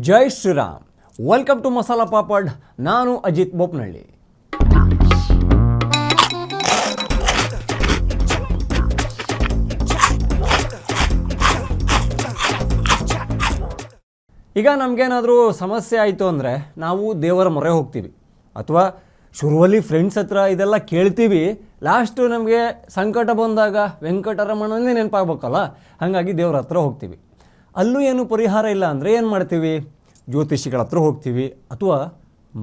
Jai Shriram. Welcome to Masala Papad. ನಾನು ಅಜಿತ್ ಬೋಪ್ನಳ್ಳಿ. ಈಗ ನಮಗೇನಾದರೂ ಸಮಸ್ಯೆ ಆಯಿತು ಅಂದರೆ ನಾವು ದೇವರ ಮೊರೆ ಹೋಗ್ತೀವಿ, ಅಥವಾ ಶುರುವಲ್ಲಿ ಫ್ರೆಂಡ್ಸ್ ಹತ್ರ ಇದೆಲ್ಲ ಕೇಳ್ತೀವಿ. ಲಾಸ್ಟು ನಮಗೆ ಸಂಕಟ ಬಂದಾಗ ವೆಂಕಟರಮಣನೇ ನೆನಪಾಗಬೇಕಲ್ಲ, ಹಾಗಾಗಿ ದೇವ್ರ ಹತ್ರ ಹೋಗ್ತೀವಿ. ಅಲ್ಲೂ ಏನು ಪರಿಹಾರ ಇಲ್ಲ ಅಂದರೆ ಏನು ಮಾಡ್ತೀವಿ? ಜ್ಯೋತಿಷಿಗಳ ಹತ್ರ ಹೋಗ್ತೀವಿ, ಅಥವಾ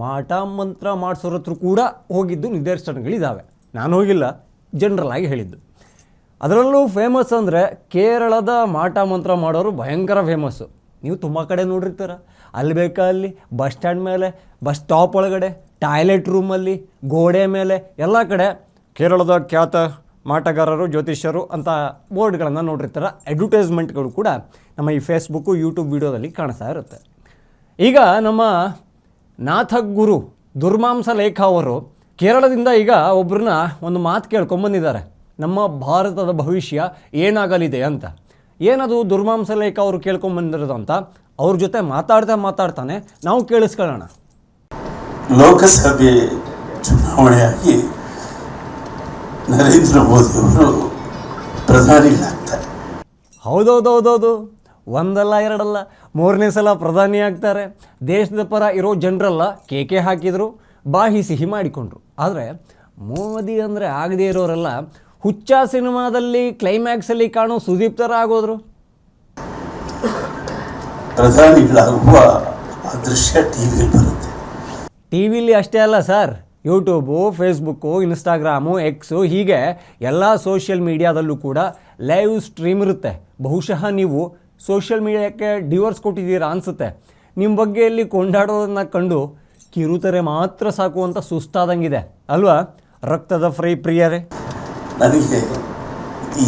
ಮಾಟ ಮಂತ್ರ ಮಾಡಿಸೋರ ಹತ್ರ ಕೂಡ ಹೋಗಿದ್ದು ನಿದರ್ಶನಗಳಿದ್ದಾವೆ. ನಾನು ಹೋಗಿಲ್ಲ, ಜನರಲ್ ಆಗಿ ಹೇಳಿದ್ದು. ಅದರಲ್ಲೂ ಫೇಮಸ್ ಅಂದರೆ ಕೇರಳದ ಮಾಟ ಮಂತ್ರ ಮಾಡೋರು ಭಯಂಕರ ಫೇಮಸ್ಸು. ನೀವು ತುಂಬ ಕಡೆ ನೋಡಿರ್ತೀರ. ಅಲ್ಲಿ ಬೇಕಾ ಅಲ್ಲಿ ಬಸ್ ಸ್ಟ್ಯಾಂಡ್ ಮೇಲೆ, ಬಸ್ ಸ್ಟಾಪ್ ಒಳಗಡೆ, ಟಾಯ್ಲೆಟ್ ರೂಮಲ್ಲಿ, ಗೋಡೆ ಮೇಲೆ ಎಲ್ಲ ಕಡೆ ಕೇರಳದ ಖ್ಯಾತ ಮಾಟಗಾರರು, ಜ್ಯೋತಿಷ್ಯರು ಅಂತ ಬೋರ್ಡ್ಗಳನ್ನು ನೋಡಿರ್ತಾರೆ. ಅಡ್ವರ್ಟೈಸ್ಮೆಂಟ್ಗಳು ಕೂಡ ನಮ್ಮ ಈ ಫೇಸ್ಬುಕ್ಕು, ಯೂಟ್ಯೂಬ್ ವೀಡಿಯೋದಲ್ಲಿ ಕಾಣಿಸ್ತಾ ಇರುತ್ತೆ. ಈಗ ನಮ್ಮ ನಾಥಗುರು ದುರ್ಮಾಂಸ ಲೇಖ ಅವರು ಕೇರಳದಿಂದ ಈಗ ಒಬ್ಬರನ್ನ ಒಂದು ಮಾತು ಕೇಳ್ಕೊಂಬಂದಿದ್ದಾರೆ. ನಮ್ಮ ಭಾರತದ ಭವಿಷ್ಯ ಏನಾಗಲಿದೆ ಅಂತ. ಏನದು ದುರ್ಮಾಂಸ ಲೇಖ ಅವರು ಕೇಳ್ಕೊಂಬಂದಿರೋದು ಅಂತ ಅವ್ರ ಜೊತೆ ಮಾತಾಡ್ತಾನೆ ನಾವು ಕೇಳಿಸ್ಕೊಳ್ಳೋಣ. ಲೋಕಸಭೆ ಚುನಾವಣೆಯಾಗಿ ನರೇಂದ್ರ ಮೋದಿ ಅವರು ಪ್ರಧಾನಿಗಳಾಗ್ತಾರೆ. ಹೌದೌದು, ಒಂದಲ್ಲ ಎರಡಲ್ಲ, ಮೂರನೇ ಸಲ ಪ್ರಧಾನಿ ಆಗ್ತಾರೆ. ದೇಶದ ಪರ ಇರೋ ಜನರೆಲ್ಲ ಕೇಕೆ ಹಾಕಿದರು, ಬಾಯಿ ಸಿಹಿ ಮಾಡಿಕೊಂಡ್ರು. ಆದರೆ ಮೋದಿ ಅಂದರೆ ಆಗದೇ ಇರೋರೆಲ್ಲ ಹುಚ್ಚ ಸಿನಿಮಾದಲ್ಲಿ ಕ್ಲೈಮ್ಯಾಕ್ಸಲ್ಲಿ ಕಾಣೋ ಸುದೀಪ್ ಥರ ಆಗೋದ್ರು. ಪ್ರಧಾನಿಗಳಾಗುವ ದೃಶ್ಯ ಟಿವಿಯಲ್ಲಿ ಬರುತ್ತೆ. ಟಿವಿಲಿ ಅಷ್ಟೇ ಅಲ್ಲ sir, YouTube, Facebook, Instagram, x, ಹೀಗೆ ಎಲ್ಲ ಸೋಷಿಯಲ್ ಮೀಡಿಯಾದಲ್ಲೂ ಕೂಡ ಲೈವ್ ಸ್ಟ್ರೀಮ್ ಇರುತ್ತೆ. ಬಹುಶಃ ನೀವು ಸೋಷಿಯಲ್ ಮೀಡಿಯಾಕ್ಕೆ ಡಿವೋರ್ಸ್ ಕೊಟ್ಟಿದ್ದೀರಾ ಅನಿಸುತ್ತೆ. ನಿಮ್ಮ ಬಗ್ಗೆ ಇಲ್ಲಿ ಕೊಂಡಾಡೋದನ್ನು ಕಂಡು ಕಿರುತೆರೆ ಮಾತ್ರ ಸಾಕು ಅಂತ ಸುಸ್ತಾದಂಗಿದೆ ಅಲ್ವಾ ರಕ್ತದ ಫ್ರೈ ಪ್ರಿಯರೇ? ನನಗೆ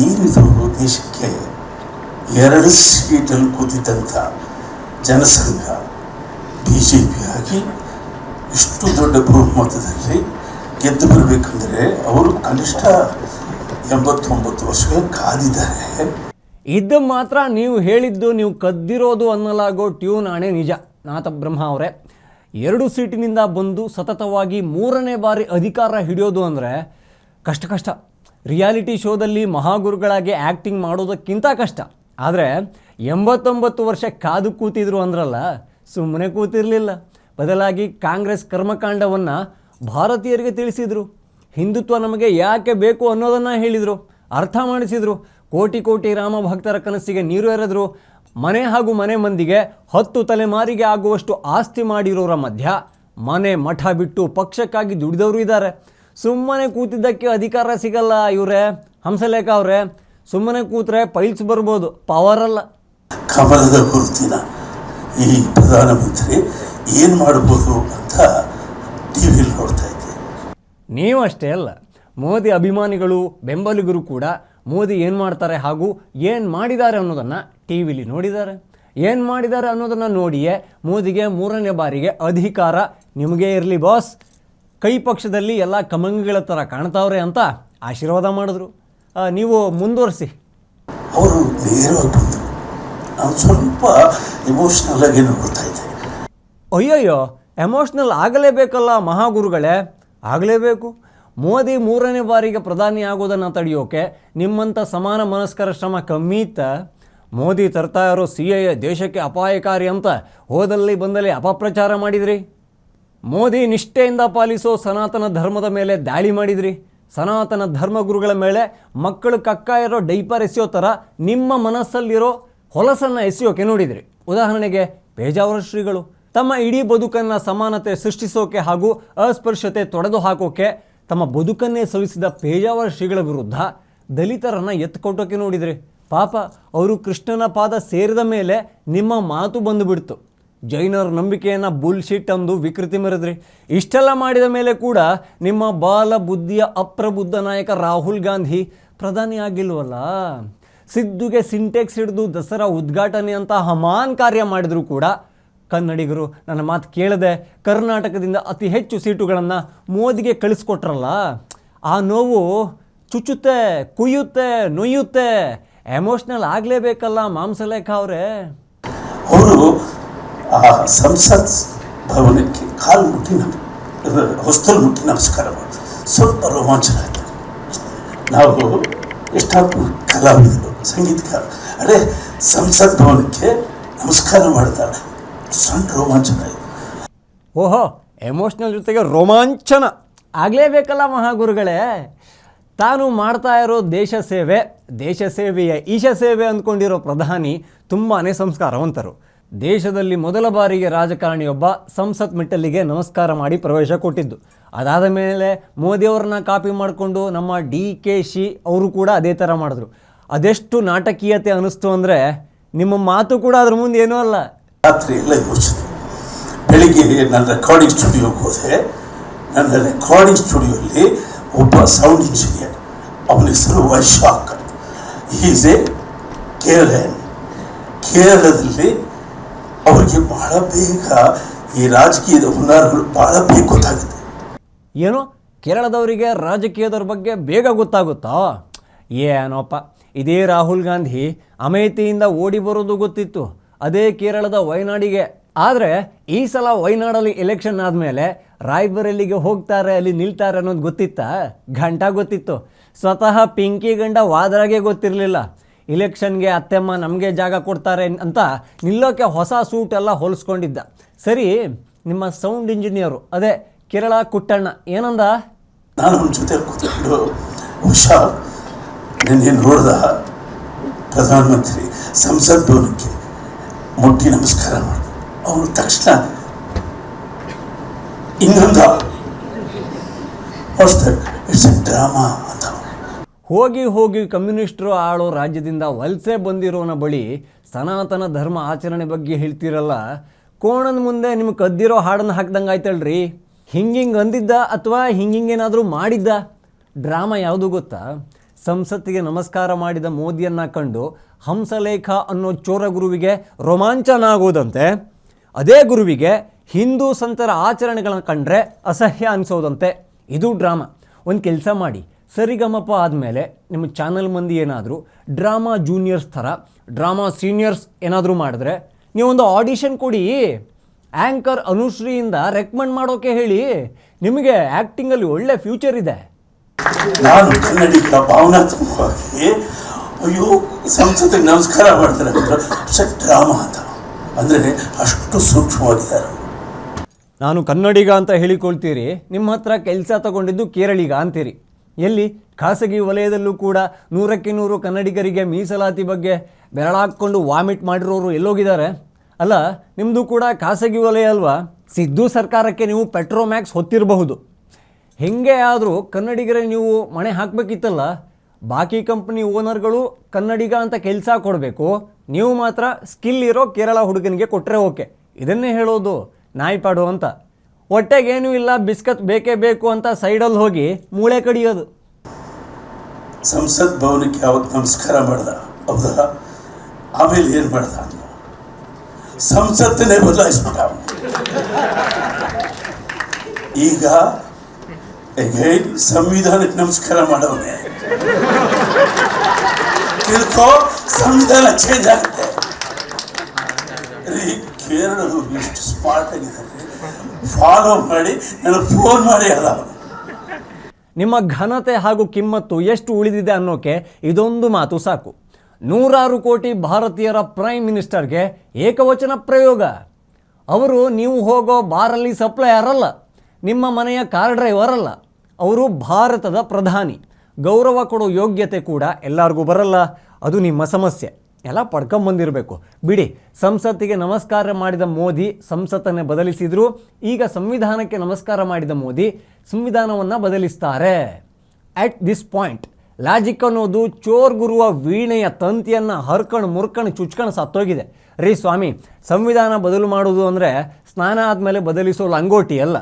ಏನಿದು ದೇಶಕ್ಕೆ 2 ಸೀಟಲ್ಲಿ ಕೂತಿದ್ದಂಥ ಜನಸಂಘ BJP ಆಗಿ ಇಷ್ಟು ದೊಡ್ಡ ಬಹುಮತದಲ್ಲಿ ಗೆದ್ದು ಬರಬೇಕಂದ್ರೆ ಅವರು ಕನಿಷ್ಠ 89 ವರ್ಷಗಳು ಕಾದಿದ್ದಾರೆ. ಇದು ಮಾತ್ರ ನೀವು ಹೇಳಿದ್ದು, ನೀವು ಕದ್ದಿರೋದು ಅನ್ನಲಾಗೋ ಟ್ಯೂನ್ ಆಣೆ ನಿಜ ನಾಥಬ್ರಹ್ಮ ಅವರೇ. 2 ಸೀಟಿನಿಂದ ಬಂದು ಸತತವಾಗಿ 3ನೇ ಬಾರಿ ಅಧಿಕಾರ ಹಿಡಿಯೋದು ಅಂದರೆ ಕಷ್ಟ. ರಿಯಾಲಿಟಿ ಶೋದಲ್ಲಿ ಮಹಾಗುರುಗಳಾಗಿ ಆ್ಯಕ್ಟಿಂಗ್ ಮಾಡೋದಕ್ಕಿಂತ ಕಷ್ಟ. ಆದರೆ 89 ವರ್ಷ ಕಾದು ಕೂತಿದ್ರು ಅಂದ್ರಲ್ಲ, ಸುಮ್ಮನೆ ಕೂತಿರಲಿಲ್ಲ. ಬದಲಾಗಿ ಕಾಂಗ್ರೆಸ್ ಕರ್ಮಕಾಂಡವನ್ನು ಭಾರತೀಯರಿಗೆ ತಿಳಿಸಿದರು. ಹಿಂದುತ್ವ ನಮಗೆ ಯಾಕೆ ಬೇಕು ಅನ್ನೋದನ್ನು ಹೇಳಿದರು, ಅರ್ಥ ಮಾಡಿಸಿದರು. ಕೋಟಿ ರಾಮ ಭಕ್ತರ ಕನಸಿಗೆ ನೀರು ಎರೆದರು. ಮನೆ ಹಾಗೂ ಮನೆ ಮಂದಿಗೆ 10 ತಲೆಮಾರಿಗೆ ಆಗುವಷ್ಟು ಆಸ್ತಿ ಮಾಡಿರೋರ ಮಧ್ಯ ಮನೆ ಮಠ ಬಿಟ್ಟು ಪಕ್ಷಕ್ಕಾಗಿ ದುಡಿದವರು ಇದ್ದಾರೆ. ಸುಮ್ಮನೆ ಕೂತಿದ್ದಕ್ಕೆ ಅಧಿಕಾರ ಸಿಗಲ್ಲ ಇವರೇ. ಹಂಸಲೇಖ ಅವರೇ, ಸುಮ್ಮನೆ ಕೂತ್ರೆ ಪೈಲ್ಸ್ ಬರ್ಬೋದು, ಪವರ್ ಅಲ್ಲ. ಕಮಲದ ಗುರುತಿನ ಈ ಪ್ರಧಾನಮಂತ್ರಿ ಏನು ಮಾಡ್ಬೋದು ಅಂತ ಟಿವಿಯಲ್ಲಿ ನೋಡ್ತಾ ಇದ್ದೆ. ನೀವಷ್ಟೇ ಅಲ್ಲ, ಮೋದಿ ಅಭಿಮಾನಿಗಳು, ಬೆಂಬಲಿಗರು ಕೂಡ ಮೋದಿ ಏನು ಮಾಡ್ತಾರೆ ಹಾಗೂ ಏನು ಮಾಡಿದ್ದಾರೆ ಅನ್ನೋದನ್ನು ಟಿ ವಿಲಿ ನೋಡಿದ್ದಾರೆ. ಏನು ಮಾಡಿದ್ದಾರೆ ಅನ್ನೋದನ್ನು ನೋಡಿಯೇ ಮೋದಿಗೆ 3ನೇ ಬಾರಿಗೆ ಅಧಿಕಾರ ನಿಮಗೇ ಇರಲಿ ಬಾಸ್, ಕೈ ಪಕ್ಷದಲ್ಲಿ ಎಲ್ಲ ಕಮಂಗಿಗಳ ಥರ ಕಾಣ್ತಾವ್ರೆ ಅಂತ ಆಶೀರ್ವಾದ ಮಾಡಿದ್ರು. ನೀವು ಮುಂದುವರಿಸಿ. ಅವರು ನೇರವಾಗಿ ಬಂದರು. ನಾನು ಸ್ವಲ್ಪ ಎಮೋಷ್ನಲ್ ಆಗಿ ನೋಡ್ತಾ ಇದ್ದೆ. ಅಯ್ಯಯ್ಯೋ, ಎಮೋಷ್ನಲ್ ಆಗಲೇಬೇಕಲ್ಲ ಮಹಾಗುರುಗಳೇ, ಆಗಲೇಬೇಕು. ಮೋದಿ 3ನೇ ಬಾರಿಗೆ ಪ್ರಧಾನಿ ಆಗೋದನ್ನು ತಡೆಯೋಕೆ ನಿಮ್ಮಂಥ ಸಮಾನ ಮನಸ್ಕರ ಶ್ರಮ ಕಮ್ಮಿ ಇತ್ತ? ಮೋದಿ ತರ್ತಾ ಇರೋ CAA ದೇಶಕ್ಕೆ ಅಪಾಯಕಾರಿ ಅಂತ ಹೋದಲ್ಲಿ ಬಂದಲ್ಲಿ ಅಪಪ್ರಚಾರ ಮಾಡಿದ್ರಿ. ಮೋದಿ ನಿಷ್ಠೆಯಿಂದ ಪಾಲಿಸೋ ಸನಾತನ ಧರ್ಮದ ಮೇಲೆ ದಾಳಿ ಮಾಡಿದ್ರಿ. ಸನಾತನ ಧರ್ಮಗುರುಗಳ ಮೇಲೆ ಮಕ್ಕಳು ಕಕ್ಕ ಇರೋ ಡೈಪರ್ ಎಸೆಯೋ ಥರ ನಿಮ್ಮ ಮನಸ್ಸಲ್ಲಿರೋ ಹೊಲಸನ್ನು ಎಸೆಯೋಕೆ ನೋಡಿದ್ರಿ. ಉದಾಹರಣೆಗೆ ಪೇಜಾವರ ಶ್ರೀಗಳು ತಮ್ಮ ಇಡೀ ಬದುಕನ್ನು ಸಮಾನತೆ ಸೃಷ್ಟಿಸೋಕೆ ಹಾಗೂ ಅಸ್ಪೃಶ್ಯತೆ ತೊಡೆದು ಹಾಕೋಕೆ ತಮ್ಮ ಬದುಕನ್ನೇ ಸವಿಸಿದ ಪೇಜಾವರ ಶ್ರೀಗಳ ವಿರುದ್ಧ ದಲಿತರನ್ನು ಎತ್ಕೊಟ್ಟೋಕೆ ನೋಡಿದ್ರಿ. ಪಾಪ ಅವರು ಕೃಷ್ಣನ ಪಾದ ಸೇರಿದ ಮೇಲೆ ನಿಮ್ಮ ಮಾತು ಬಂದುಬಿಡ್ತು. ಜೈನರ ನಂಬಿಕೆಯನ್ನು ಬುಲ್ಶಿಟ್ ಅಂದು ವಿಕೃತಿ ಮೆರೆದ್ರಿ. ಇಷ್ಟೆಲ್ಲ ಮಾಡಿದ ಮೇಲೆ ಕೂಡ ನಿಮ್ಮ ಬಾಲ ಬುದ್ಧಿಯ ಅಪ್ರಬುದ್ಧ ನಾಯಕ ರಾಹುಲ್ ಗಾಂಧಿ ಪ್ರಧಾನಿ ಆಗಿಲ್ವಲ್ಲ. ಸಿದ್ದುಗೆ ಸಿಂಟೆಕ್ಸ್ ಹಿಡಿದು ದಸರಾ ಉದ್ಘಾಟನೆ ಅಂತ ಹಮಾನ್ ಕಾರ್ಯ ಮಾಡಿದ್ರು ಕೂಡ ಕನ್ನಡಿಗರು ನನ್ನ ಮಾತು ಕೇಳದೆ ಕರ್ನಾಟಕದಿಂದ ಅತಿ ಹೆಚ್ಚು ಸೀಟುಗಳನ್ನು ಮೋದಿಗೆ ಕಳಿಸ್ಕೊಟ್ರಲ್ಲ. ಆ ನೋವು ಚುಚ್ಚುತ್ತೆ, ಕುಯ್ಯುತ್ತೆ, ನೊಯ್ಯುತ್ತೆ. ಎಮೋಷ್ನಲ್ ಆಗಲೇಬೇಕಲ್ಲ ಮಾಂಸಲೇಖ ಅವರೇ. ಅವರು ಆ ಸಂಸತ್ ಭವನಕ್ಕೆ ಕಾಲು ಮುಟ್ಟಿ ಹೊಸ್ತಲು ಮುಟ್ಟಿ ನಮಸ್ಕಾರ ಮಾಡಿದೆ. ಸ್ವಲ್ಪ ರೋಮಾಂಚನ ಆಯಿತು. ನಾವು ಎಷ್ಟಾದ್ರೂ ಕಲಾವಿದರು, ಸಂಗೀತಗಾರ, ಅದೇ ಸಂಸತ್ ಭವನಕ್ಕೆ ನಮಸ್ಕಾರ ಮಾಡಿದ ಸಣ್ಣ ರೋಮಾಂಚನ ಆಯಿತು. ಓಹೋ, ಎಮೋಷ್ನಲ್ ಜೊತೆಗೆ ರೋಮಾಂಚನ ಆಗಲೇಬೇಕಲ್ಲ ಮಹಾಗುರುಗಳೇ. ತಾನು ಮಾಡ್ತಾ ಇರೋ ದೇಶ ಸೇವೆಯ ಈಶ ಸೇವೆ ಅಂದ್ಕೊಂಡಿರೋ ಪ್ರಧಾನಿ ತುಂಬಾ ಸಂಸ್ಕಾರವಂತರು. ದೇಶದಲ್ಲಿ ಮೊದಲ ಬಾರಿಗೆ ರಾಜಕಾರಣಿಯೊಬ್ಬ ಸಂಸತ್ ಮೆಟ್ಟಲಿಗೆ ನಮಸ್ಕಾರ ಮಾಡಿ ಪ್ರವೇಶ ಕೊಟ್ಟಿದ್ದು. ಅದಾದ ಮೇಲೆ ಮೋದಿಯವ್ರನ್ನ ಕಾಪಿ ಮಾಡಿಕೊಂಡು ನಮ್ಮ DKC ಅವರು ಕೂಡ ಅದೇ ಥರ ಮಾಡಿದ್ರು. ಅದೆಷ್ಟು ನಾಟಕೀಯತೆ ಅನ್ನಿಸ್ತು ಅಂದರೆ ನಿಮ್ಮ ಮಾತು ಕೂಡ ಅದ್ರ ಮುಂದೆ ಏನೂ ಅಲ್ಲ. ರಾತ್ರಿ ಎಲ್ಲ ಯೋಚನೆ. ಬೆಳಿಗ್ಗೆ ನನ್ನ ರೆಕಾರ್ಡಿಂಗ್ ಸ್ಟುಡಿಯೋಗೆ ಹೋದೆ. ನನ್ನ ರೆಕಾರ್ಡಿಂಗ್ ಸ್ಟುಡಿಯೋಲ್ಲಿ ಒಬ್ಬ ಸೌಂಡ್ ಇಂಜಿನಿಯರ್, ಅವನ ಹೆಸರು ವೈಶಾಖ್. ಈಸ್ ಎ ಕೇರಳದಲ್ಲಿ ಅವರಿಗೆ ಬಹಳ ಬೇಗ ಈ ರಾಜಕೀಯದ ಹುನ್ನಾರಗಳು ಬಹಳ ಬೇಗ ಗೊತ್ತಾಗುತ್ತೆ. ಏನೋ ಕೇರಳದವರಿಗೆ ರಾಜಕೀಯದವ್ರ ಬಗ್ಗೆ ಬೇಗ ಗೊತ್ತಾಗುತ್ತಾ? ಏನೋಪ್ಪ, ಇದೇ ರಾಹುಲ್ ಗಾಂಧಿ ಅಮೇಥಿಯಿಂದ ಓಡಿ ಬರೋದು ಗೊತ್ತಿತ್ತು, ಅದೇ ಕೇರಳದ ವಯನಾಡಿಗೆ. ಆದರೆ ಈ ಸಲ ವಯನಾಡಲ್ಲಿ ಎಲೆಕ್ಷನ್ ಆದಮೇಲೆ ರಾಯ್ಬರೇಲಿಗೆ ಹೋಗ್ತಾರೆ, ಅಲ್ಲಿ ನಿಲ್ತಾರೆ ಅನ್ನೋದು ಗೊತ್ತಿತ್ತಾ? ಗಂಟಾ ಗೊತ್ತಿತ್ತು. ಸ್ವತಃ ಪಿಂಕಿ ಗಂಡ ವಾದ್ರಾಗೆ ಗೊತ್ತಿರಲಿಲ್ಲ. ಇಲೆಕ್ಷನ್ಗೆ ಅತ್ತೆಮ್ಮ ನಮಗೆ ಜಾಗ ಕೊಡ್ತಾರೆ ಅಂತ ನಿಲ್ಲೋಕ್ಕೆ ಹೊಸ ಸೂಟ್ ಎಲ್ಲ ಹೊಲಿಸ್ಕೊಂಡಿದ್ದ. ಸರಿ, ನಿಮ್ಮ ಸೌಂಡ್ ಇಂಜಿನಿಯರು ಅದೇ ಕೇರಳ ಕುಟ್ಟಣ್ಣ ಏನಂದ? ನಾನು ಅವನ ಜೊತೆ ಕೂತ್ಕೊಂಡು, ಉಷಾ ನಿನ್ನೆ ನೋಡ್ದ ಪ್ರಧಾನಮಂತ್ರಿ ಸಂಸತ್ ಭವನಕ್ಕೆ ಮುಟ್ಟಿ ನಮಸ್ಕಾರ ಮಾಡಿದ. ಅವನು ತಕ್ಷಣ ಇನ್ನೊಂದು ಇಟ್ಸ್ ಎ ಡ್ರಾಮಾ ಅಂತ. ಹೋಗಿ ಕಮ್ಯುನಿಸ್ಟರು ಆಳೋ ರಾಜ್ಯದಿಂದ ವಲಸೆ ಬಂದಿರೋನ ಬಳಿ ಸನಾತನ ಧರ್ಮ ಆಚರಣೆ ಬಗ್ಗೆ ಹೇಳ್ತಿರಲ್ಲ, ಕೋಣದ ಮುಂದೆ ನಿಮ್ಗೆ ಕದ್ದಿರೋ ಹಾಡನ್ನು ಹಾಕ್ದಂಗೆ ಆಯ್ತಲ್ರಿ. ಹಿಂಗಿಂಗೆ ಅಂದಿದ್ದ ಅಥವಾ ಹಿಂಗಿಂಗೇನಾದರೂ ಮಾಡಿದ್ದ? ಡ್ರಾಮಾ ಯಾವುದು ಗೊತ್ತಾ? ಸಂಸತ್ತಿಗೆ ನಮಸ್ಕಾರ ಮಾಡಿದ ಮೋದಿಯನ್ನು ಕಂಡು ಹಂಸಲೇಖ ಅನ್ನೋ ಚೋರ ಗುರುವಿಗೆ ರೋಮಾಂಚನ ಆಗೋದಂತೆ, ಅದೇ ಗುರುವಿಗೆ ಹಿಂದೂ ಸಂತರ ಆಚರಣೆಗಳನ್ನು ಕಂಡ್ರೆ ಅಸಹ್ಯ ಅನಿಸೋದಂತೆ. ಇದು ಡ್ರಾಮಾ. ಒಂದು ಕೆಲಸ ಮಾಡಿ, ಸರಿಗಮಪ ಆದಮೇಲೆ ನಿಮ್ಮ ಚಾನಲ್ ಮಂದಿ ಏನಾದರೂ ಡ್ರಾಮಾ ಜೂನಿಯರ್ಸ್ ಥರ ಡ್ರಾಮಾ ಸೀನಿಯರ್ಸ್ ಏನಾದರೂ ಮಾಡಿದ್ರೆ ನೀವೊಂದು ಆಡಿಷನ್ ಕೊಡಿ. ಆ್ಯಂಕರ್ ಅನುಶ್ರೀಯಿಂದ ರೆಕಮೆಂಡ್ ಮಾಡೋಕೆ ಹೇಳಿ. ನಿಮಗೆ ಆ್ಯಕ್ಟಿಂಗಲ್ಲಿ ಒಳ್ಳೆ ಫ್ಯೂಚರ್ ಇದೆ. ನಾನು ಕನ್ನಡಿಗ ಭಾವನಾತ್ಮಕವಾಗಿ ಅಯ್ಯೋ ಸಂಸತ್ತಿಗೆ ನಮಸ್ಕಾರ ಮಾಡ್ತಾರೆ ಅಂದ್ರೆ ಡ್ರಾಮಾ ಅಂತ, ಅಂದರೆ ಅಷ್ಟು ಸೂಕ್ಷ್ಮವಾಗಿದ್ದಾರೆ. ನಾನು ಕನ್ನಡಿಗ ಅಂತ ಹೇಳಿಕೊಳ್ತೀರಿ, ನಿಮ್ಮ ಹತ್ರ ಕೆಲಸ ತಗೊಂಡಿದ್ದು ಕೇರಳಿಗ ಅಂತೀರಿ. ಎಲ್ಲಿ ಖಾಸಗಿ ವಲಯದಲ್ಲೂ ಕೂಡ 100ಕ್ಕೆ 100 ಕನ್ನಡಿಗರಿಗೆ ಮೀಸಲಾತಿ ಬಗ್ಗೆ ಬೆರಳಾಕ್ಕೊಂಡು ವಾಮಿಟ್ ಮಾಡಿರೋರು ಎಲ್ಲೋಗಿದ್ದಾರೆ? ಅಲ್ಲ, ನಿಮ್ಮದು ಕೂಡ ಖಾಸಗಿ ವಲಯ ಅಲ್ವಾ? ಸಿದ್ದು ಸರ್ಕಾರಕ್ಕೆ ನೀವು ಪೆಟ್ರೋಮ್ಯಾಕ್ಸ್ ಹೊತ್ತಿರಬಹುದು. ಹೆಂಗೆ ಆದರೂ ಕನ್ನಡಿಗರೇ ನೀವು ಮಣೆ ಹಾಕಬೇಕಿತ್ತಲ್ಲ. ಬಾಕಿ ಕಂಪ್ನಿ ಓನರ್ಗಳು ಕನ್ನಡಿಗ ಅಂತ ಕೆಲಸ ಕೊಡಬೇಕು, ನೀವು ಮಾತ್ರ ಸ್ಕಿಲ್ ಇರೋ ಕೇರಳ ಹುಡುಗನಿಗೆ ಕೊಟ್ಟರೆ ಓಕೆ. ಇದನ್ನೇ ಹೇಳೋದು ನಾಯಿಪಾಡು ಅಂತ. ಹೊಟ್ಟೆಗೇನೂ ಇಲ್ಲ, ಬಿಸ್ಕತ್ ಬೇಕೇ ಬೇಕು ಅಂತ ಸೈಡಲ್ಲಿ ಹೋಗಿ ಮೂಳೆ ಕಡಿಯೋದು. ಸಂಸತ್ ಭವನಕ್ಕೆ ಅವತ್ತು ನಮಸ್ಕಾರ ಮಾಡ್ದ, ಹೌದಾ? ಆಮೇಲೆ ಏನು ಮಾಡ್ದ ಅಂತ ಸಂಸತ್ತನ್ನೇ ಬದಲಾಯಿಸ್ಬಿಟ್ಟ. ಈಗ ಸಂವಿಧಾನಕ್ಕೆ ನಮಸ್ಕಾರ ಮಾಡವನೇ. ತಿಳ್ಕೋ, ಸಂವಿಧಾನ ಚೇಂಜ್ ಆಗುತ್ತೆ. ಕೇರಳದವ್ರು ಎಷ್ಟು ಸ್ಮಾರ್ಟ್ ಆಗಿದ್ದಾರೆ, ಫಾಲೋ ಮಾಡಿ ನನಗೆ ಫೋನ್ ಮಾಡಿ ಅಲ್ಲ. ನಿಮ್ಮ ಘನತೆ ಹಾಗೂ ಕಿಮ್ಮತ್ತು ಎಷ್ಟು ಉಳಿದಿದೆ ಅನ್ನೋಕೆ ಇದೊಂದು ಮಾತು ಸಾಕು. 100 ಕೋಟಿ ಭಾರತೀಯರ ಪ್ರೈಮ್ ಮಿನಿಸ್ಟರ್ಗೆ ಏಕವಚನ ಪ್ರಯೋಗ. ಅವರು ನೀವು ಹೋಗೋ ಬಾರಲ್ಲಿ ಸಪ್ಲೈಯರ್ ಅಲ್ಲ, ನಿಮ್ಮ ಮನೆಯ ಕಾರ್ ಡ್ರೈವರ್ ಅಲ್ಲ, ಅವರು ಭಾರತದ ಪ್ರಧಾನಿ. ಗೌರವ ಕೊಡೋ ಯೋಗ್ಯತೆ ಕೂಡ ಎಲ್ಲರಿಗೂ ಬರಲ್ಲ. ಅದು ನಿಮ್ಮ ಸಮಸ್ಯೆ. ಎಲ್ಲ ಪಡ್ಕೊಂಬಂದಿರಬೇಕು ಬಿಡಿ. ಸಂಸತ್ತಿಗೆ ನಮಸ್ಕಾರ ಮಾಡಿದ ಮೋದಿ ಸಂಸತ್ತನ್ನೇ ಬದಲಿಸಿದ್ರು. ಈಗ ಸಂವಿಧಾನಕ್ಕೆ ನಮಸ್ಕಾರ ಮಾಡಿದ ಮೋದಿ ಸಂವಿಧಾನವನ್ನು ಬದಲಿಸ್ತಾರೆ. ಅಟ್ ದಿಸ್ ಪಾಯಿಂಟ್ ಲಾಜಿಕ್ ಅನ್ನೋದು ಚೋರ್ ಗುರುವ ವೀಣೆಯ ತಂತಿಯನ್ನು ಹರ್ಕಣ್ ಮುರ್ಕಣ್ ಚುಚ್ಕಣ್ ಸತ್ತೋಗಿದೆ. ರೀ ಸ್ವಾಮಿ, ಸಂವಿಧಾನ ಬದಲು ಮಾಡೋದು ಅಂದರೆ ಸ್ನಾನ ಆದಮೇಲೆ ಬದಲಿಸೋ ಲಂಗೋಟಿ ಅಲ್ಲ.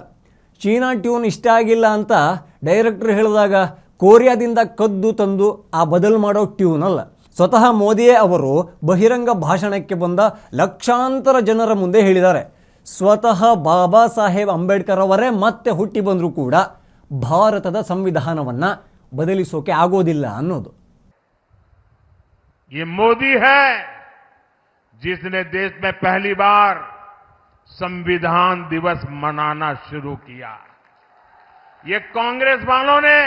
ಚೀನಾ ಟ್ಯೂನ್ ಇಷ್ಟ ಆಗಿಲ್ಲ ಅಂತ ಡೈರೆಕ್ಟ್ರ್ ಹೇಳಿದಾಗ ಕೊರಿಯಾದಿಂದ ಕದ್ದು ತಂದು ಆ ಬದಲು ಮಾಡೋ ಟ್ಯೂನ್ ಅಲ್ಲ. ಸ್ವತಃ ಮೋದಿಯೇ ಅವರು ಬಹಿರಂಗ ಭಾಷಣಕ್ಕೆ ಬಂದ ಲಕ್ಷಾಂತರ ಜನರ ಮುಂದೆ ಹೇಳಿದ್ದಾರೆ. ಸ್ವತಃ ಬಾಬಾ ಸಾಹೇಬ್ ಅಂಬೇಡ್ಕರ್ ಅವರೇ ಮತ್ತೆ ಹುಟ್ಟಿ ಬಂದರೂ ಕೂಡ ಭಾರತದ ಸಂವಿಧಾನವನ್ನು ಬದಲಿಸೋಕೆ ಆಗೋದಿಲ್ಲ ಅನ್ನೋದು. ये मोदी है जिसने देश में पहली बार संविधान दिवस मनाना शुरू किया। ये कांग्रेस वालों ने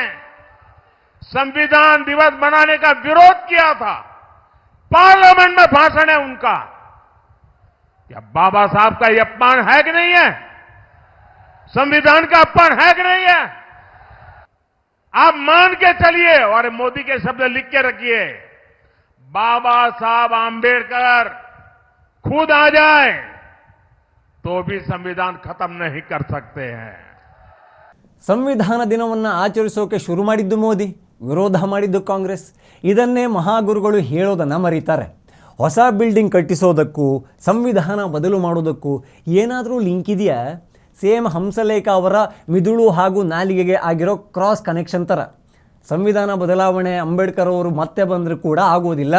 संविधान दिवस मनाने का विरोध किया था। पार्लियामेंट में भाषण है उनका। क्या बाबा साहब का ये अपमान है कि नहीं है? संविधान का अपमान है कि नहीं है? आप मान के चलिए और मोदी के शब्द लिख के रखिए। बाबा साहब आंबेडकर खुद आ जाए तो भी संविधान खत्म नहीं कर सकते हैं। ಸಂವಿಧಾನ ದಿನವನ್ನು ಆಚರಿಸೋಕೆ ಶುರು ಮಾಡಿದ್ದು ಮೋದಿ, ವಿರೋಧ ಮಾಡಿದ್ದು ಕಾಂಗ್ರೆಸ್. ಇದನ್ನೇ ಮಹಾಗುರುಗಳು ಹೇಳೋದನ್ನು ಮರೀತಾರೆ. ಹೊಸ ಬಿಲ್ಡಿಂಗ್ ಕಟ್ಟಿಸೋದಕ್ಕೂ ಸಂವಿಧಾನ ಬದಲು ಮಾಡೋದಕ್ಕೂ ಏನಾದರೂ ಲಿಂಕ್ ಇದೆಯಾ? ಸೇಮ್ ಹಂಸಲೇಖ ಅವರ ಮಿದುಳು ಹಾಗೂ ನಾಲಿಗೆಗೆ ಆಗಿರೋ ಕ್ರಾಸ್ ಕನೆಕ್ಷನ್ ಥರ. ಸಂವಿಧಾನ ಬದಲಾವಣೆ ಅಂಬೇಡ್ಕರ್ ಅವರು ಮತ್ತೆ ಬಂದರೂ ಕೂಡ ಆಗೋದಿಲ್ಲ.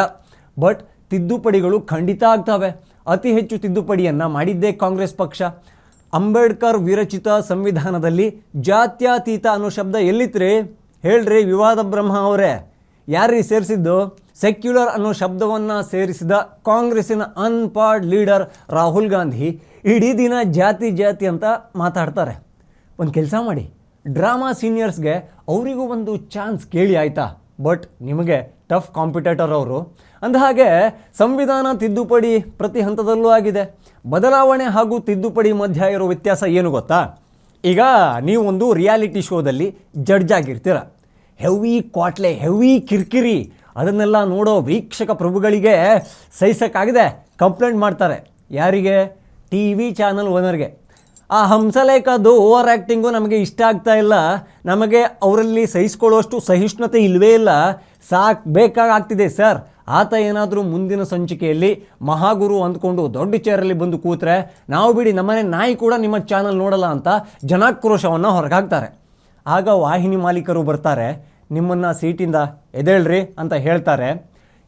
ಬಟ್ ತಿದ್ದುಪಡಿಗಳು ಖಂಡಿತ ಆಗ್ತವೆ. ಅತಿ ಹೆಚ್ಚು ತಿದ್ದುಪಡಿಯನ್ನು ಮಾಡಿದ್ದೇ ಕಾಂಗ್ರೆಸ್ ಪಕ್ಷ. ಅಂಬೇಡ್ಕರ್ ವಿರಚಿತ ಸಂವಿಧಾನದಲ್ಲಿ ಜಾತ್ಯತೀತ ಅನ್ನೋ ಶಬ್ದ ಎಲ್ಲಿತ್ರಿ ಹೇಳ್ರಿ ವಿವಾದ ಬ್ರಹ್ಮ ಅವರೇ? ಯಾರೀ ಸೇರಿಸಿದ್ದು? ಸೆಕ್ಯುಲರ್ ಅನ್ನೋ ಶಬ್ದವನ್ನು ಸೇರಿಸಿದ ಕಾಂಗ್ರೆಸ್ಸಿನ ಅನ್ಪಾರ್ಡ್ ಲೀಡರ್ ರಾಹುಲ್ ಗಾಂಧಿ ಇಡೀ ದಿನ ಜಾತಿ ಜಾತಿ ಅಂತ ಮಾತಾಡ್ತಾರೆ. ಒಂದು ಕೆಲಸ ಮಾಡಿ, ಡ್ರಾಮಾ ಸೀನಿಯರ್ಸ್ಗೆ ಅವರಿಗೂ ಒಂದು ಚಾನ್ಸ್ ಕೇಳಿ ಆಯಿತಾ? ಬಟ್ ನಿಮಗೆ ಟಫ್ ಕಾಂಪಿಟೇಟರ್ ಅವರು. ಅಂದಹಾಗೆ ಸಂವಿಧಾನ ತಿದ್ದುಪಡಿ ಪ್ರತಿ ಹಂತದಲ್ಲೂ ಆಗಿದೆ. ಬದಲಾವಣೆ ಹಾಗೂ ತಿದ್ದುಪಡಿ ಮಧ್ಯ ಇರೋ ವ್ಯತ್ಯಾಸ ಏನು ಗೊತ್ತಾ? ಈಗ ನೀವು ಒಂದು ರಿಯಾಲಿಟಿ ಶೋದಲ್ಲಿ ಜಡ್ಜ್ ಆಗಿರ್ತೀರ. ಹೆವಿ ಕ್ವಾಟ್ಲೆ, ಹೆವಿ ಕಿರಿಕಿರಿ, ಅದನ್ನೆಲ್ಲ ನೋಡೋ ವೀಕ್ಷಕ ಪ್ರಭುಗಳಿಗೆ ಸಹಿಸೋಕ್ಕಾಗದೆ ಕಂಪ್ಲೇಂಟ್ ಮಾಡ್ತಾರೆ. ಯಾರಿಗೆ? ಟಿ ವಿ ಚಾನಲ್ ಓನರ್ಗೆ. ಆ ಹಂಸಲೇಖದ್ದು ಓವರ್ ಆ್ಯಕ್ಟಿಂಗು ನಮಗೆ ಇಷ್ಟ ಆಗ್ತಾ ಇಲ್ಲ, ನಮಗೆ ಅವರಲ್ಲಿ ಸಹಿಸ್ಕೊಳ್ಳೋಷ್ಟು ಸಹಿಷ್ಣುತೆ ಇಲ್ಲವೇ ಇಲ್ಲ, ಬೇಕಾಗ್ತಿದೆ ಸರ್. ಆತ ಏನಾದರೂ ಮುಂದಿನ ಸಂಚಿಕೆಯಲ್ಲಿ ಮಹಾಗುರು ಅಂದ್ಕೊಂಡು ದೊಡ್ಡ ಚೇರಲ್ಲಿ ಬಂದು ಕೂತ್ರೆ ನಾವು ಬಿಡಿ ನಮ್ಮನೆ ನಾಯಿ ಕೂಡ ನಿಮ್ಮ ಚಾನಲ್ ನೋಡಲ್ಲ ಅಂತ ಜನಾಕ್ರೋಶವನ್ನು ಹೊರಗಾಕ್ತಾರೆ. ಆಗ ವಾಹಿನಿ ಮಾಲೀಕರು ಬರ್ತಾರೆ, ನಿಮ್ಮನ್ನು ಸೀಟಿಂದ ಎದ್ದೇಳ್ರಿ ಅಂತ ಹೇಳ್ತಾರೆ.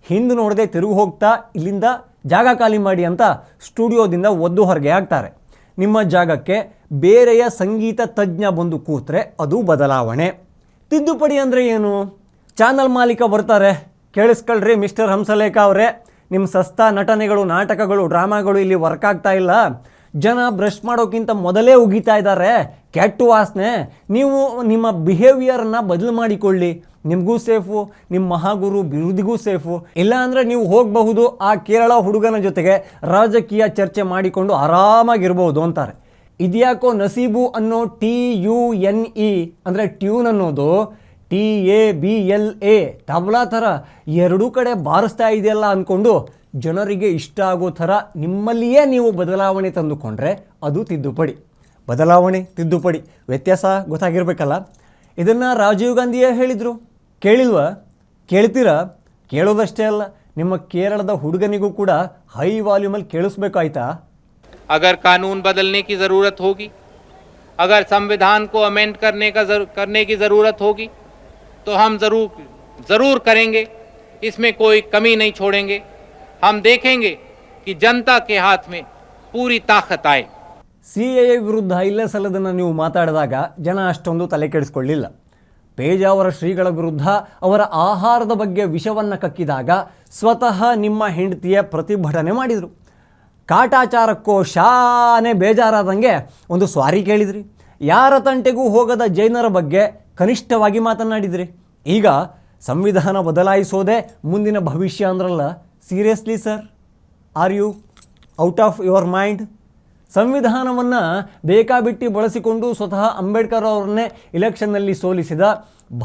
ಹಿಂದೆ ನೋಡದೆ ತಿರುಗಿ ಹೋಗ್ತಾ ಇಲ್ಲಿಂದ ಜಾಗ ಖಾಲಿ ಮಾಡಿ ಅಂತ ಸ್ಟುಡಿಯೋದಿಂದ ಒದ್ದು ಹೊರಗೆ ಹಾಕ್ತಾರೆ. ನಿಮ್ಮ ಜಾಗಕ್ಕೆ ಬೇರೆಯ ಸಂಗೀತ ತಜ್ಞ ಬಂದು ಕೂತ್ರೆ ಅದು ಬದಲಾವಣೆ. ತಿದ್ದುಪಡಿ ಅಂದರೆ ಏನು? ಚಾನಲ್ ಮಾಲೀಕ ಬರ್ತಾರೆ, ಕೇಳಿಸ್ಕೊಳ್ರಿ ಮಿಸ್ಟರ್ ಹಂಸಲೇಖ ಅವರೇ, ನಿಮ್ಮ ಸಸ್ತಾ ನಟನೆಗಳು, ನಾಟಕಗಳು, ಡ್ರಾಮಾಗಳು ಇಲ್ಲಿ ವರ್ಕ್ ಆಗ್ತಾ ಇಲ್ಲ. ಜನ ಬ್ರಷ್ ಮಾಡೋಕ್ಕಿಂತ ಮೊದಲೇ ಉಗಿತಾ ಇದ್ದಾರೆ, ಕೆಟ್ಟ ವಾಸನೆ. ನೀವು ನಿಮ್ಮ ಬಿಹೇವಿಯರನ್ನು ಬದಲು ಮಾಡಿಕೊಳ್ಳಿ, ನಿಮಗೂ ಸೇಫು, ನಿಮ್ಮ ಮಹಾಗುರು ಬಿರುದಿಗೂ ಸೇಫು. ಇಲ್ಲ ಅಂದರೆ ನೀವು ಹೋಗಬಹುದು ಆ ಕೇರಳ ಹುಡುಗನ ಜೊತೆಗೆ ರಾಜಕೀಯ ಚರ್ಚೆ ಮಾಡಿಕೊಂಡು ಆರಾಮಾಗಿರ್ಬೋದು ಅಂತಾರೆ. ಇದ್ಯಾಕೋ ನಸೀಬು ಅನ್ನೋ TUNE ಅಂದರೆ ಟ್ಯೂನ್ ಅನ್ನೋದು TABLA ತಬಲಾ ಥರ ಎರಡೂ ಕಡೆ ಬಾರಿಸ್ತಾ ಇದೆಯಲ್ಲ ಅಂದ್ಕೊಂಡು ಜನರಿಗೆ ಇಷ್ಟ ಆಗೋ ಥರ ನಿಮ್ಮಲ್ಲಿಯೇ ನೀವು ಬದಲಾವಣೆ ತಂದುಕೊಂಡ್ರೆ ಅದು ತಿದ್ದುಪಡಿ. ಬದಲಾವಣೆ, ತಿದ್ದುಪಡಿ ವ್ಯತ್ಯಾಸ ಗೊತ್ತಾಗಿರ್ಬೇಕಲ್ಲ. ಇದನ್ನು ರಾಜೀವ್ ಗಾಂಧಿಯೇ ಹೇಳಿದರು. ಕೇಳಿಲ್ವಾ? ಕೇಳ್ತೀರಾ? ಕೇಳೋದಷ್ಟೇ ಅಲ್ಲ, ನಿಮ್ಮ ಕೇರಳದ ಹುಡುಗನಿಗೂ ಕೂಡ ಹೈ ವಾಲ್ಯೂಮಲ್ಲಿ ಕೇಳಿಸ್ಬೇಕಾಯ್ತಾ? अगर कानून बदलने की ज़रूरत होगी, अगर संविधान को अमेंड करने की ज़रूरत होगी तो हम ज़रूर करेंगे, इसमें कोई कमी नहीं छोड़ेंगे. हम देखेंगे कि जनता के हाथ में पूरी ताकत आए. CAA ವಿರುದ್ಧ ಇಲ್ಲೇ ಸಲ್ಲದನ್ನು ನೀವು ಮಾತಾಡಿದಾಗ ಜನ ಅಷ್ಟೊಂದು ತಲೆ ಕೆಡಿಸ್ಕೊಳ್ಳಿಲ್ಲ. ಪೇಜಾವರ ಶ್ರೀಗಳ ವಿರುದ್ಧ ಅವರ ಆಹಾರದ ಬಗ್ಗೆ ವಿಷವನ್ನು ಕಕ್ಕಿದಾಗ ಸ್ವತಃ ನಿಮ್ಮ ಹೆಂಡತಿಯ ಪ್ರತಿಭಟನೆ ಮಾಡಿದರು. ಕಾಟಾಚಾರಕ್ಕೋ ಶಾನೆ ಬೇಜಾರಾದಂಗೆ ಒಂದು ಸ್ವಾರಿ ಕೇಳಿದ್ರಿ. ಯಾರ ತಂಟೆಗೂ ಹೋಗದ ಜೈನರ ಬಗ್ಗೆ ಕನಿಷ್ಠವಾಗಿ ಮಾತನಾಡಿದ್ರಿ. ಈಗ ಸಂವಿಧಾನ ಬದಲಾಯಿಸೋದೇ ಮುಂದಿನ ಭವಿಷ್ಯ ಅಂದ್ರಲ್ಲ. Seriously sir, are you out of your mind? ಸಂವಿಧಾನವನ್ನು ಬೇಕಾಬಿಟ್ಟಿ ಬಳಸಿಕೊಂಡು ಸ್ವತಃ ಅಂಬೇಡ್ಕರ್ ಅವರನ್ನೇ ಇಲೆಕ್ಷನ್ನಲ್ಲಿ ಸೋಲಿಸಿದ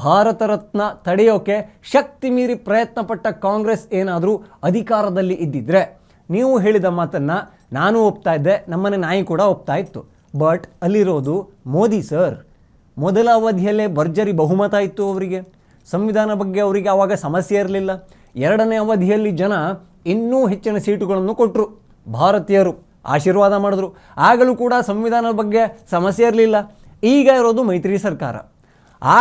ಭಾರತ ರತ್ನ ತಡೆಯೋಕೆ ಶಕ್ತಿ ಮೀರಿ ಪ್ರಯತ್ನಪಟ್ಟ ಕಾಂಗ್ರೆಸ್ ಏನಾದರೂ ಅಧಿಕಾರದಲ್ಲಿ ಇದ್ದಿದ್ರೆ ನೀವು ಹೇಳಿದ ಮಾತನ್ನು ನಾನು ಒಪ್ತಾ ಇದ್ದೆ, ನಮ್ಮನೆ ನಾಯಿ ಕೂಡ ಒಪ್ತಾ ಇತ್ತು. ಬಟ್ ಅಲ್ಲಿರೋದು ಮೋದಿ ಸರ್. ಮೊದಲ ಅವಧಿಯಲ್ಲೇ ಭರ್ಜರಿ ಬಹುಮತ ಇತ್ತು ಅವರಿಗೆ. ಸಂವಿಧಾನ ಬಗ್ಗೆ ಅವರಿಗೆ ಆವಾಗ ಸಮಸ್ಯೆ ಇರಲಿಲ್ಲ. ಎರಡನೇ ಅವಧಿಯಲ್ಲಿ ಜನ ಇನ್ನೂ ಹೆಚ್ಚಿನ ಸೀಟುಗಳನ್ನು ಕೊಟ್ಟರು. ಭಾರತೀಯರು ಆಶೀರ್ವಾದ ಮಾಡಿದ್ರು. ಆಗಲೂ ಕೂಡ ಸಂವಿಧಾನದ ಬಗ್ಗೆ ಸಮಸ್ಯೆ ಇರಲಿಲ್ಲ. ಈಗ ಇರೋದು ಮೈತ್ರಿ ಸರ್ಕಾರ.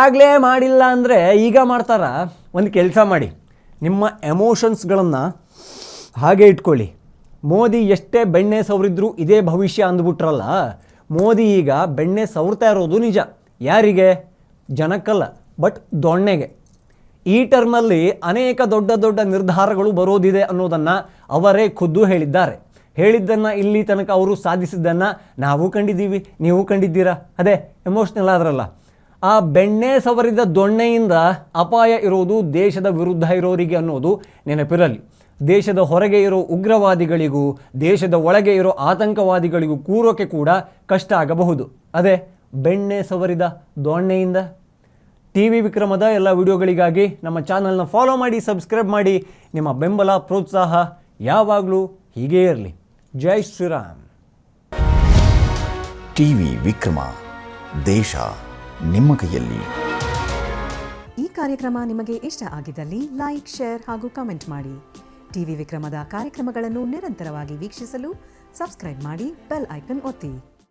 ಆಗಲೇ ಮಾಡಿಲ್ಲ ಅಂದರೆ ಈಗ ಮಾಡ್ತಾರ? ಒಂದು ಕೆಲಸ ಮಾಡಿ, ನಿಮ್ಮ ಎಮೋಷನ್ಸ್ಗಳನ್ನು ಹಾಗೆ ಇಟ್ಕೊಳ್ಳಿ. ಮೋದಿ ಎಷ್ಟೇ ಬೆಣ್ಣೆ ಸವರಿದ್ರೂ ಇದೇ ಭವಿಷ್ಯ ಅಂದ್ಬಿಟ್ರಲ್ಲ. ಮೋದಿ ಈಗ ಬೆಣ್ಣೆ ಸವರ್ತಾ ಇರೋದು ನಿಜ. ಯಾರಿಗೆ? ಜನಕ್ಕಲ್ಲ, ಬಟ್ ದೊಣ್ಣೆಗೆ. ಈ ಟರ್ಮಲ್ಲಿ ಅನೇಕ ದೊಡ್ಡ ದೊಡ್ಡ ನಿರ್ಧಾರಗಳು ಬರೋದಿದೆ ಅನ್ನೋದನ್ನು ಅವರೇ ಖುದ್ದು ಹೇಳಿದ್ದಾರೆ. ಹೇಳಿದ್ದನ್ನು ಇಲ್ಲಿ ತನಕ ಅವರು ಸಾಧಿಸಿದ್ದನ್ನು ನಾವು ಕಂಡಿದ್ದೀವಿ, ನೀವು ಕಂಡಿದ್ದೀರಾ. ಅದೇ ಎಮೋಷ್ನಲ್ ಆದ್ರಲ್ಲ. ಆ ಬೆಣ್ಣೆ ಸವರಿದ ದೊಣ್ಣೆಯಿಂದ ಅಪಾಯ ಇರೋದು ದೇಶದ ವಿರುದ್ಧ ಇರೋರಿಗೆ ಅನ್ನೋದು ನೆನಪಿರಲಿ. ದೇಶದ ಹೊರಗೆ ಇರೋ ಉಗ್ರವಾದಿಗಳಿಗೂ ದೇಶದ ಒಳಗೆ ಇರೋ ಆತಂಕವಾದಿಗಳಿಗೂ ಕೂರೋಕೆ ಕೂಡ ಕಷ್ಟ ಆಗಬಹುದು. ಅದೇ ಬೆಣ್ಣೆ ಸವರಿದ ದೊಣ್ಣೆಯಿಂದ. TV ವಿಕ್ರಮದ ಎಲ್ಲ ವಿಡಿಯೋಗಳಿಗಾಗಿ ನಮ್ಮ ಚಾನಲ್ನ ಫಾಲೋ ಮಾಡಿ, ಸಬ್ಸ್ಕ್ರೈಬ್ ಮಾಡಿ. ನಿಮ್ಮ ಬೆಂಬಲ ಪ್ರೋತ್ಸಾಹ ಯಾವಾಗಲೂ ಹೀಗೇ ಇರಲಿ. ಜೈ ಶ್ರೀರಾಮ್. TV ವಿಕ್ರಮ, ದೇಶ ನಿಮ್ಮ ಕೈಯಲ್ಲಿ. ಈ ಕಾರ್ಯಕ್ರಮ ನಿಮಗೆ ಇಷ್ಟ ಆಗಿದ್ದಲ್ಲಿ ಲೈಕ್, ಶೇರ್ ಹಾಗೂ ಕಮೆಂಟ್ ಮಾಡಿ. TV ವಿಕ್ರಮದ ಕಾರ್ಯಕ್ರಮಗಳನ್ನು ನಿರಂತರವಾಗಿ ವೀಕ್ಷಿಸಲು ಸಬ್ಸ್ಕ್ರೈಬ್ ಮಾಡಿ, ಬೆಲ್ ಐಕನ್ ಒತ್ತಿ.